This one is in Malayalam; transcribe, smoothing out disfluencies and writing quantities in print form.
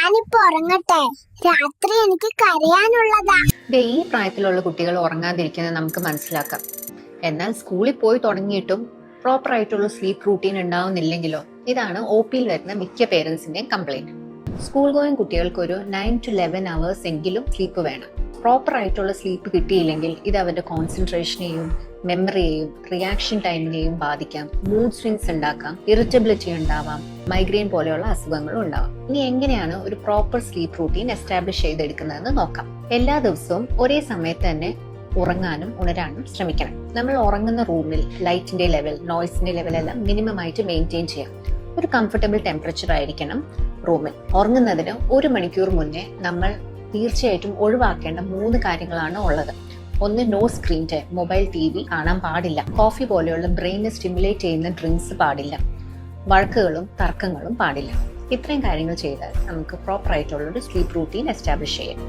ഞാനിപ്പോ ഉറങ്ങട്ടെ, രാത്രി എനിക്ക് കരയാനുള്ളതാ. ഈ പ്രായത്തിലുള്ള കുട്ടികൾ ഉറങ്ങാതിരിക്കുന്നത് നമുക്ക് മനസ്സിലാക്കാം. എന്നാൽ സ്കൂളിൽ പോയി തുടങ്ങിയിട്ടും പ്രോപ്പർ ആയിട്ടുള്ള സ്ലീപ്പ് റൂട്ടീൻ ഉണ്ടാവുന്നില്ലെങ്കിലോ, ഇതാണ് ഒ പിയിൽ വരുന്ന മിക്ക പേരൻസിന്റെയും കംപ്ലൈന്റ്. സ്കൂൾ ഗോയിങ് കുട്ടികൾക്ക് ഒരു 9 to 11 hours എങ്കിലും സ്ലീപ്പ് വേണം. പ്രോപ്പർ ആയിട്ടുള്ള സ്ലീപ്പ് കിട്ടിയില്ലെങ്കിൽ ഇത് അവരുടെ കോൺസെൻട്രേഷനെയും മെമ്മറിയെയും റിയാക്ഷൻ ടൈമിനെയും ബാധിക്കാം. മൂഡ് സ്വിങ്സ് ഉണ്ടാക്കാം, ഇറിറ്റബിലിറ്റി ഉണ്ടാവാം, മൈഗ്രെയിൻ പോലെയുള്ള അസുഖങ്ങളും ഉണ്ടാവാം. ഇനി എങ്ങനെയാണ് ഒരു പ്രോപ്പർ സ്ലീപ്പ് റൂട്ടീൻ എസ്റ്റാബ്ലിഷ് ചെയ്തെടുക്കുന്നതെന്ന് നോക്കാം. എല്ലാ ദിവസവും ഒരേ സമയത്ത് തന്നെ ഉറങ്ങാനും ഉണരാനും ശ്രമിക്കണം. നമ്മൾ ഉറങ്ങുന്ന റൂമിൽ ലൈറ്റിന്റെ ലെവൽ, നോയ്സിന്റെ ലെവൽ എല്ലാം മിനിമം ആയിട്ട് മെയിൻറ്റെയിൻ ചെയ്യാം. ഒരു കംഫർട്ടബിൾ ടെമ്പറേച്ചർ ആയിരിക്കണം റൂമിൽ. ഉറങ്ങുന്നതിന് 1 മണിക്കൂർ മുന്നേ നമ്മൾ തീർച്ചയായിട്ടും ഒഴിവാക്കേണ്ട 3 കാര്യങ്ങളാണ് ഉള്ളത്. ഒന്ന്, no screen time. Mobile, TV കാണാൻ പാടില്ല. കോഫി പോലെയുള്ള ബ്രെയിനെ സ്റ്റിമുലേറ്റ് ചെയ്യുന്ന ഡ്രിങ്ക്സ് പാടില്ല. വഴക്കുകളും തർക്കങ്ങളും പാടില്ല. ഇത്രയും കാര്യങ്ങൾ ചെയ്താൽ നമുക്ക് പ്രോപ്പർ ആയിട്ടുള്ള ഒരു സ്ലീപ്പ് റൂട്ടീൻ എസ്റ്റാബ്ലിഷ് ചെയ്യാം.